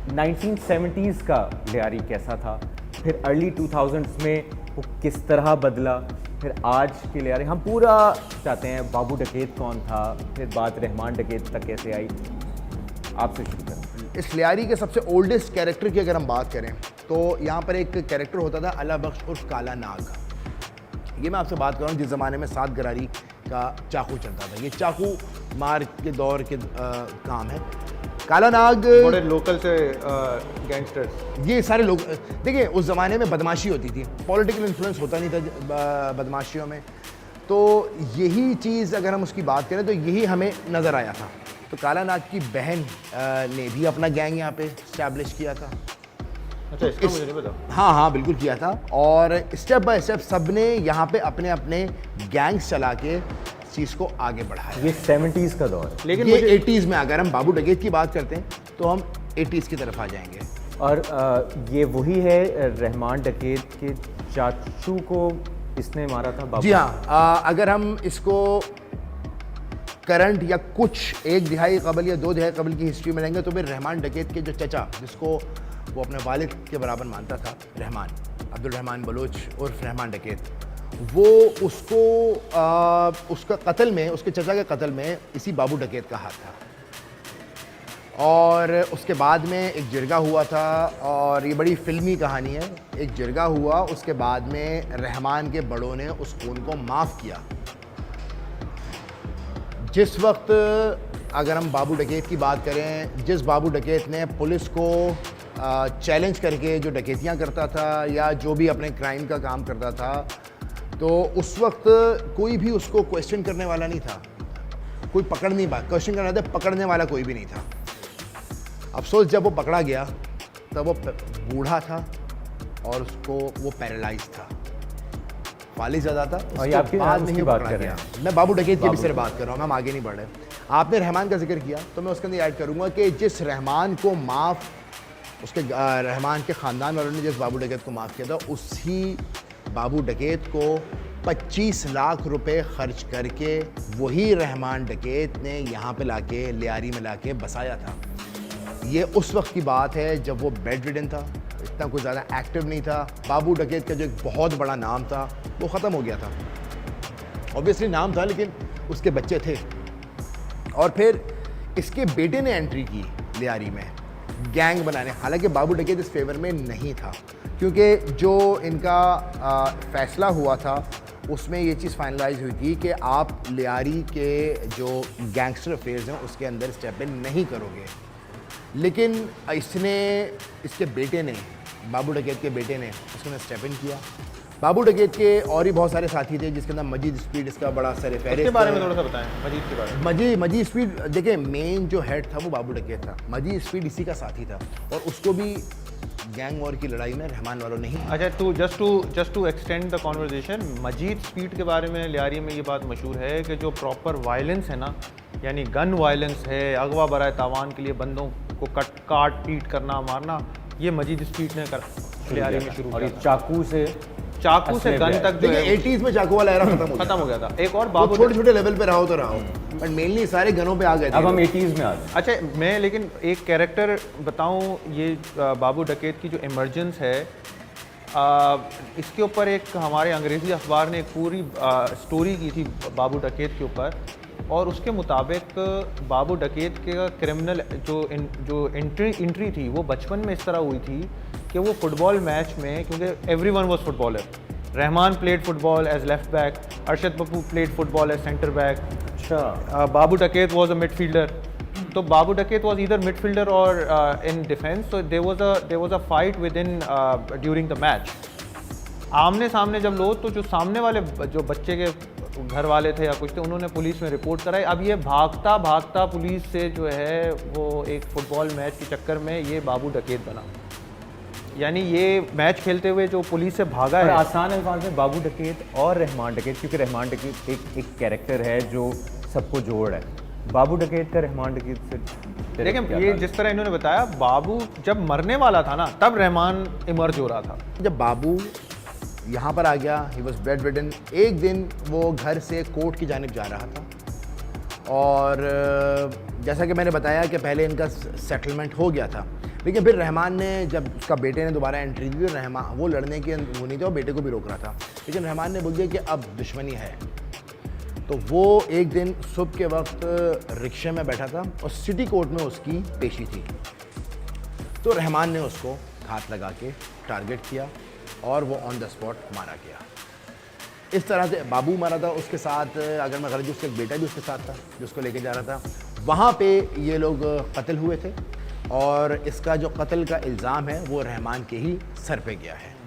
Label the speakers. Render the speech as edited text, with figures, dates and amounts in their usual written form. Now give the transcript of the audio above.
Speaker 1: 1970s का लियारी कैसा था, फिर अर्ली 2000s में वो किस तरह बदला, फिर आज के लियारी हम पूरा चाहते हैं। बाबू डकैत कौन था, फिर बात रहमान डकैत तक कैसे आई, आपसे शुरू करें।
Speaker 2: इस लियारी के सबसे ओल्डेस्ट कैरेक्टर की अगर हम बात करें तो यहाँ पर एक कैरेक्टर होता था अल्लाह बख्श उर्फ काला नाग। ये मैं आपसे बात कर रहा हूँ जिस ज़माने में 7 गरारी का चाकू चलता था। ये चाकू मार के दौर के काम है। काला नाग
Speaker 3: बड़े लोकल से गैंगस्टर्स,
Speaker 2: ये सारे लोग देखिए उस ज़माने में बदमाशी होती थी, पॉलिटिकल इन्फ्लुएंस होता नहीं था बदमाशियों में, तो यही चीज़ अगर हम उसकी बात करें तो यही हमें नज़र आया था। तो काला नाग की बहन ने भी अपना गैंग यहाँ पे इस्टेब्लिश किया था।
Speaker 3: अच्छा, इसका मुझे नहीं पता।
Speaker 2: हाँ बिल्कुल किया था, और स्टेप बाय स्टेप सब ने यहाँ पे अपने अपने गैंग्स चला के चीज़ को आगे बढ़ाया।
Speaker 1: ये 70s का दौर है,
Speaker 3: लेकिन
Speaker 2: ये 80s में अगर हम बाबू डकैत की बात करते हैं तो हम 80s की तरफ आ जाएंगे।
Speaker 1: और ये वही है रहमान डकैत के चाचू को इसने मारा था बाबू।
Speaker 2: जी हाँ, अगर हम इसको करंट या कुछ 1 दिहाई कबल या 2 दिहाई कबल की हिस्ट्री में लेंगे तो फिर रहमान डकैत के जो चचा, जिसको वो अपने वालिद के बराबर मानता था, रहमान अब्दुल रहमान बलोच उर्फ रहमान डकैत, वो उसको उसका कत्ल में, उसके चचा के कत्ल में इसी बाबू डकैत का हाथ था। और उसके बाद में एक जिरगा हुआ था, और ये बड़ी फिल्मी कहानी है। एक जिरगा हुआ, उसके बाद में रहमान के बड़ों ने उस खून को माफ़ किया। जिस वक्त अगर हम बाबू डकैत की बात करें, जिस बाबू डकैत ने पुलिस को चैलेंज करके जो डकैतियाँ करता था या जो भी अपने क्राइम का काम करता था, तो उस वक्त कोई भी उसको क्वेश्चन करने वाला नहीं था, कोई पकड़ नहीं पा क्वेश्चन करना था, पकड़ने वाला कोई भी नहीं था। अफसोस जब वो पकड़ा गया तब वो बूढ़ा था और उसको वो पैरालाइज था, फालिज़ादा था।
Speaker 1: और ये आपकी
Speaker 2: बाद में ही
Speaker 1: बात
Speaker 2: पकड़ा
Speaker 1: कर
Speaker 2: गया।
Speaker 1: रहे हैं।
Speaker 2: मैं बाबू डकैत की भी सिर्फ बात कर रहा हूँ, हम आगे नहीं बढ़ रहे। आपने रहमान का जिक्र किया तो मैं उसके अंदर ऐड करूँगा कि जिस रहमान को माफ़, उसके रहमान के ख़ानदान वालों ने जिस बाबू डकैत को माफ़ किया था, उसी बाबू डकैत को 25 लाख रुपए खर्च करके वही रहमान डकैत ने यहाँ पे लाके लियारी में लाके बसाया था। ये उस वक्त की बात है जब वो बेड रिडन था, इतना कुछ ज़्यादा एक्टिव नहीं था। बाबू डकैत का जो एक बहुत बड़ा नाम था वो ख़त्म हो गया था। ऑब्वियसली नाम था, लेकिन उसके बच्चे थे। और फिर इसके बेटे ने एंट्री की लियारी में गैंग बनाने। हालांकि बाबू डकैत इस फेवर में नहीं था, क्योंकि जो इनका फ़ैसला हुआ था उसमें ये चीज़ फाइनलाइज हुई थी कि आप लियारी के जो गैंगस्टर अफेयर्स हैं उसके अंदर स्टेप इन नहीं करोगे। लेकिन इसके बेटे ने, बाबू डकैत के बेटे ने उसके अंदर स्टेप इन किया। बाबू डकैत के और भी बहुत सारे साथी थे, जिसके अंदर मजीद स्पीड इसका बड़ा सर फहरिस्त।
Speaker 3: इसके बारे में थोड़ा सा बताएं, मजीद के बारे में।
Speaker 2: मजीद स्पीड, देखिए मेन जो हेड था वो बाबू डकैत था, मजीद स्पीड इसी का साथी था, और उसको भी गैंग वॉर की लड़ाई में रहमान वालों नहीं।
Speaker 3: अच्छा, just to extend the conversation, Majid speed के बारे में लियारी में ये बात मशहूर है कि जो प्रॉपर वायलेंस है ना, यानी गन वायलेंस है, अगवा बराए तावान के लिए बंदों को काट पीट करना, मारना, ये मजीद स्पीड ने लियारी में शुरू
Speaker 1: और
Speaker 3: किया
Speaker 1: ये
Speaker 3: था।
Speaker 1: चाकू से
Speaker 3: गन तक जो है
Speaker 2: 80s में चाकू वाला एरा
Speaker 3: खत्म हो गया था। एक और
Speaker 2: बाबू
Speaker 3: बाबू
Speaker 2: छोटे छोटे लेवल पे रहा हो तो रहा हो, बट मेनली सारे गनों पे आ गए थे।
Speaker 1: अब हम 80s में आ गए।
Speaker 3: अच्छा, मैं लेकिन एक कैरेक्टर बताऊं, ये बाबू डकैत की जो इमर्जेंस है, इसके ऊपर एक हमारे अंग्रेज़ी अखबार ने एक पूरी स्टोरी की थी बाबू डकैत के ऊपर, और उसके मुताबिक बाबू डकैत के क्रिमिनल जो एंट्री थी वो बचपन में इस तरह हुई थी कि वो फुटबॉल मैच में, क्योंकि everyone was footballer, Rahman played football as left back, Arshad Pappu played football as centre back,
Speaker 1: अच्छा,
Speaker 3: बाबू डकैत वाज अ मिडफील्डर। तो बाबू डकैत वाज ईदर मिडफील्डर और in defence, so there was a fight with in during the match. आमने सामने जब लोग, तो जो सामने वाले जो बच्चे के घर वाले थे या कुछ थे, उन्होंने पुलिस में रिपोर्ट कराई। अब ये भागता भागता पुलिस से जो है वो एक फुटबॉल मैच के चक्कर में ये बाबू डकैत बना, यानी ये मैच खेलते हुए जो पुलिस से भागा है।
Speaker 1: आसान अल्फाज में बाबू डकैत और रहमान डकैत, क्योंकि रहमान डकैत एक कैरेक्टर है जो सबको जोड़ है। बाबू डकैत का रहमान डकैत से
Speaker 3: लेकिन ये जिस तरह इन्होंने बताया, बाबू जब मरने वाला था ना, तब रहमान इमर्ज हो रहा था।
Speaker 2: जब बाबू यहाँ पर आ गया, ही वॉज बेड रिडन। एक दिन वो घर से कोर्ट की जानिब जा रहा था, और जैसा कि मैंने बताया कि पहले इनका सेटलमेंट हो गया था, लेकिन फिर रहमान ने, जब उसका बेटे ने दोबारा एंट्री दी, तो रहमान वो लड़ने के वो नहीं था, वो बेटे को भी रोक रहा था, लेकिन रहमान ने बोल दिया कि अब दुश्मनी है। तो वो एक दिन सुबह के वक्त रिक्शे में बैठा था और सिटी कोर्ट में उसकी पेशी थी। तो रहमान ने उसको घात लगा के टारगेट किया और वो ऑन द स्पॉट मारा गया। इस तरह से बाबू मारा था, उसके साथ अगर मैं गलत, उसका एक बेटा भी उसके साथ था जो उसको लेके जा रहा था। वहाँ पे ये लोग कत्ल हुए थे और इसका जो कत्ल का इल्ज़ाम है वो रहमान के ही सर पे गया है।